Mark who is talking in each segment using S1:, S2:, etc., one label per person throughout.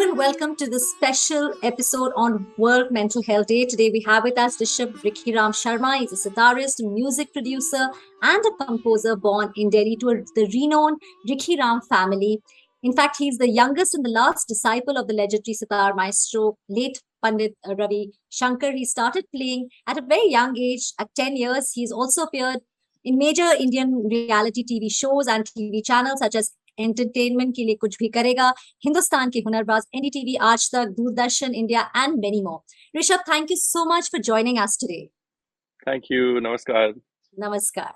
S1: Hello and welcome to this special episode on World Mental Health Day. Today we have with us Rishab Rikhiram Sharma. He's a sitarist, music producer, and a composer born in Delhi to the renowned Rikhiram family. In fact, he's the youngest and the last disciple of the legendary sitar maestro, late Pandit Ravi Shankar. He started playing at a very young age. At 10 years, he's also appeared in major Indian reality TV shows and TV channels such as entertainment के लिए कुछ भी करेगा, हिंदुस्तान के Hunarbaaz, NDTV, आज तक, Doordarshan India, and many more. Rishabh, thank you so much for joining us today.
S2: Thank you. Namaskar.
S1: Namaskar.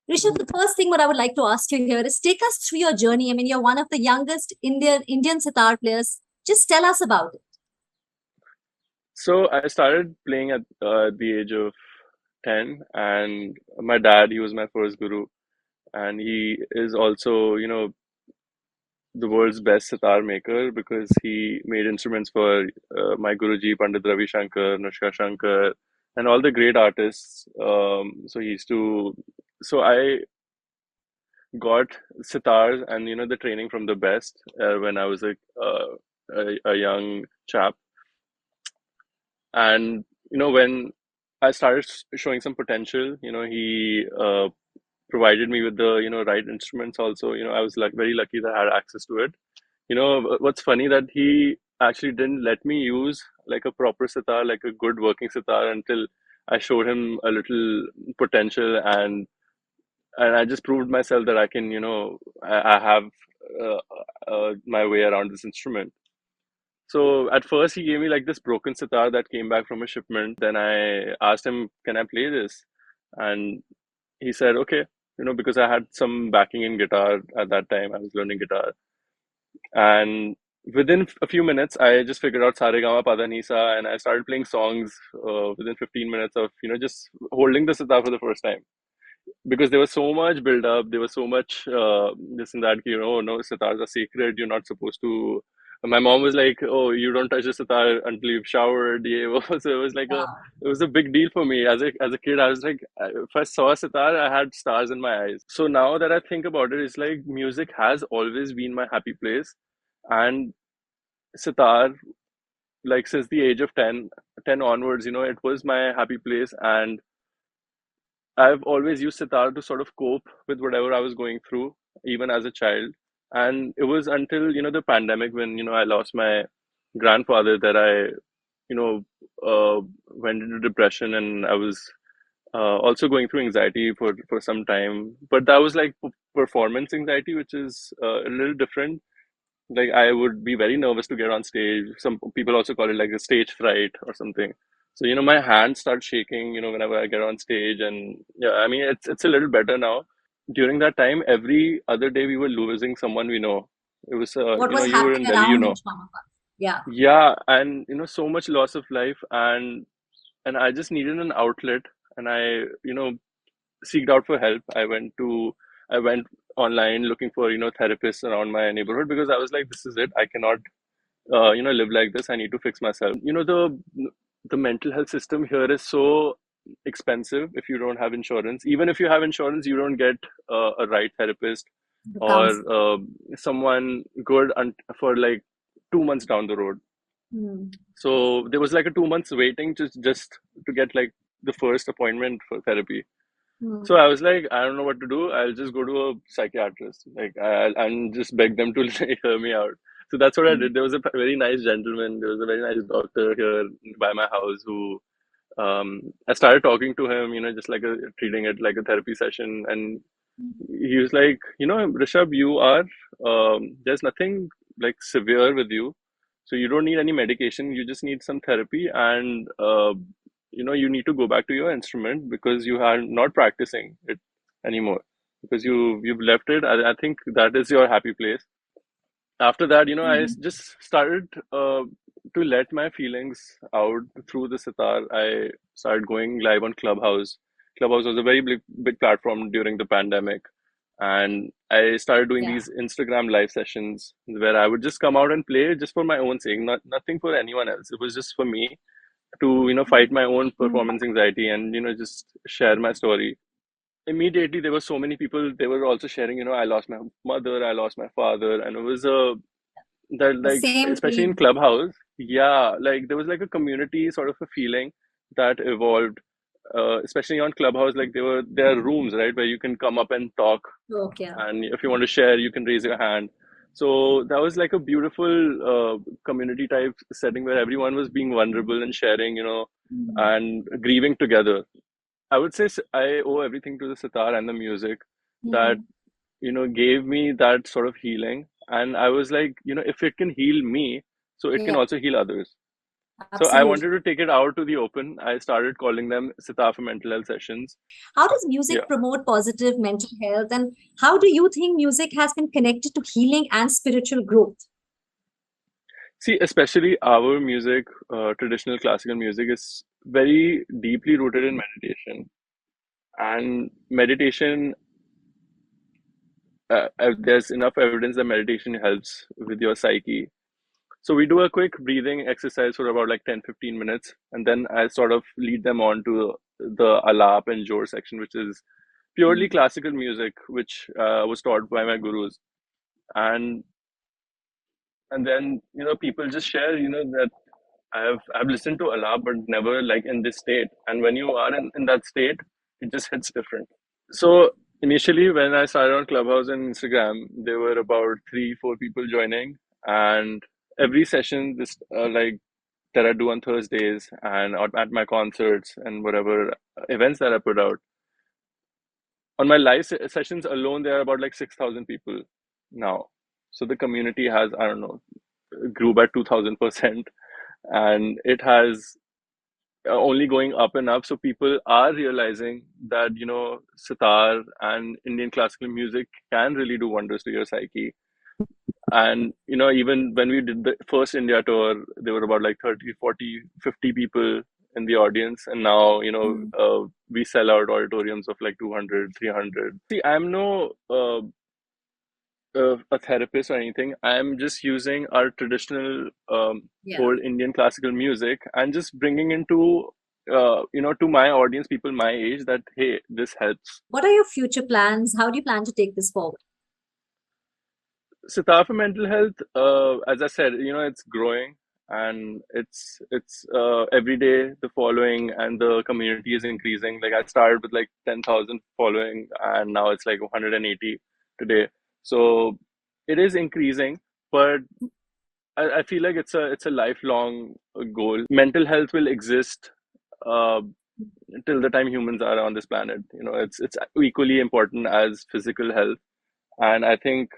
S1: Rishabh, the first thing what I would like to ask you here is take us through your journey. I mean, you're one of the youngest Indian sitar players. Just tell us about it.
S2: So I started playing at the age of 10, and my dad, he was my first guru, and he is also, the world's best sitar maker because he made instruments for my Guruji, Pandit Ravi Shankar, Shankar, and all the great artists. So I got sitars and the training from the best when I was a young chap, and when I started showing some potential, he provided me with the right instruments also. I was very lucky that I had access to it. What's funny that he actually didn't let me use like a proper sitar, like a good working sitar, until I showed him a little potential, and I just proved myself that I can, I have my way around this instrument. So at first he gave me like this broken sitar that came back from a shipment. Then I asked him, "Can I play this?" And he said, "Okay." Because I had some backing in guitar at that time. I was learning guitar, and within a few minutes, I just figured out Sare Gama Pada Nisa, and I started playing songs within 15 minutes of just holding the sitar for the first time. Because there was so much build up, there was so much this and that, no, sitars are sacred, you're not supposed to. My mom was like, "Oh, you don't touch the sitar until you've showered." Yeah. So it was like it was a big deal for me as a kid. I was like, if I saw a sitar, I had stars in my eyes. So now that I think about it, it's like music has always been my happy place, and sitar, like since the age of 10 onwards, it was my happy place, and I've always used sitar to sort of cope with whatever I was going through, even as a child. And it was until, the pandemic when, I lost my grandfather that I, went into depression, and I was also going through anxiety for some time. But that was like performance anxiety, which is a little different. Like I would be very nervous to get on stage. Some people also call it like a stage fright or something. So my hands start shaking, whenever I get on stage, and yeah, I mean it's a little better now. During that time, every other day we were losing someone we know. It was
S1: What was
S2: you were in
S1: happening
S2: Delhi,
S1: around each one of us? Yeah.
S2: yeah, and so much loss of life, and I just needed an outlet, and I seeked out for help. I went online looking for therapists around my neighborhood because I was like, this is it. I cannot live like this. I need to fix myself. The mental health system here is so expensive if you don't have insurance. Even if you have insurance, you don't get a right therapist
S1: The
S2: or
S1: council.
S2: someone good for like 2 months down the road. So there was like a 2 months waiting just to get like the first appointment for therapy. So I was like, I don't know what to do. I'll just go to a psychiatrist, like, and just beg them to like, hear me out. So that's what I did. There was a very nice gentleman. There was a very nice doctor here by my house who I started talking to him, just like treating it like a therapy session. And he was like, Rishabh, you are, there's nothing like severe with you. So you don't need any medication. You just need some therapy. And, you need to go back to your instrument because you are not practicing it anymore because you've left it. I think that is your happy place. After that, I just started to let my feelings out through the sitar. I started going live on Clubhouse. Clubhouse was a very big platform during the pandemic, and I started doing
S1: Yeah.
S2: these Instagram live sessions where I would just come out and play just for my own sake, nothing for anyone else. It was just for me to fight my own performance anxiety and just share my story. Immediately there were so many people, they were also sharing, I lost my mother, I lost my father, and it was a that
S1: The
S2: like
S1: same
S2: especially in
S1: feeling.
S2: Clubhouse, yeah, like there was like a community sort of a feeling that evolved, especially on Clubhouse. Like there are rooms, right, where you can come up and talk,
S1: Okay.
S2: and if you want to share, you can raise your hand. So that was like a beautiful community type setting where everyone was being vulnerable and sharing,
S1: Mm.
S2: and grieving together. I would say I owe everything to the sitar and the music that
S1: Mm.
S2: gave me that sort of healing. And I was like, if it can heal me, so it can
S1: Yeah,
S2: also heal others. So I
S1: absolutely.
S2: wanted to take it out to the open. I started calling them sitar for mental health sessions.
S1: How does music
S2: Yeah.
S1: promote positive mental health, and how do you think music has been connected to healing and spiritual growth?
S2: See, especially our music, traditional classical music, is very deeply rooted in meditation. And meditation, there's enough evidence that meditation helps with your psyche. So we do a quick breathing exercise for about like 10-15 minutes, and then I sort of lead them on to the alap and jor section, which is purely
S1: Mm.
S2: classical music, which was taught by my gurus. And then people just share that I've listened to alap, but never like in this state. And when you are in that state, it just hits different. So initially, when I started on Clubhouse and Instagram, there were about 3-4 people joining, and every session, this like that I do on Thursdays and at my concerts and whatever events that I put out. On my live sessions alone, there are about like 6,000 people now. So the community has, I don't know, grew by 2,000%, and it has only going up and up. So people are realizing that sitar and Indian classical music can really do wonders to your psyche. And even when we did the first India tour, there were about like 30, 40, 50 people in the audience, and now
S1: Mm.
S2: we sell out auditoriums of like 200, 300. See, I'm no a therapist or anything. I'm just using our traditional
S1: Yeah.
S2: old Indian classical music and just bringing into to my audience, people my age, that hey, this helps.
S1: What are your future plans? How do you plan to take this forward?
S2: Sitar for mental health, as I said, it's growing, and it's every day the following and the community is increasing. Like I started with like 10,000 following, and now it's like 180 today. So it is increasing, but I feel like it's a lifelong goal. Mental health will exist uh, till the time humans are on this planet. It's equally important as physical health, and I think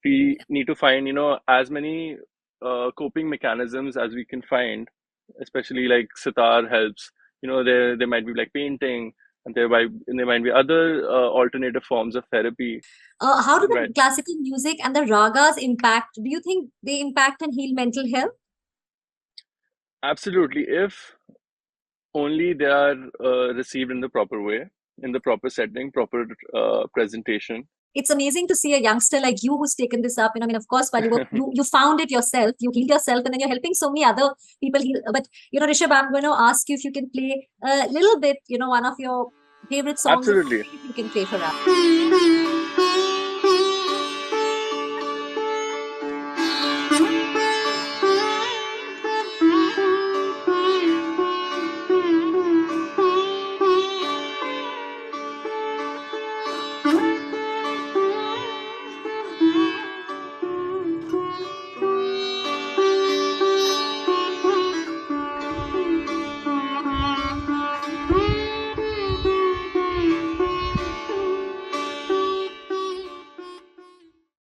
S2: we need to find as many coping mechanisms as we can find, especially like sitar helps. There might be like painting, and there might be other alternative forms of therapy,
S1: How do
S2: right?
S1: the classical music and the ragas impact? Do you think they impact and heal mental health?
S2: Absolutely, if only they are received in the proper way, in the proper setting, proper presentation.
S1: It's amazing to see a youngster like you who's taken this up. I mean, of course, while you found it yourself, you healed yourself, and then you're helping so many other people heal. But Rishabh, I'm going to ask you if you can play a little bit. One of your favorite songs,
S2: Absolutely.
S1: if you can play for us.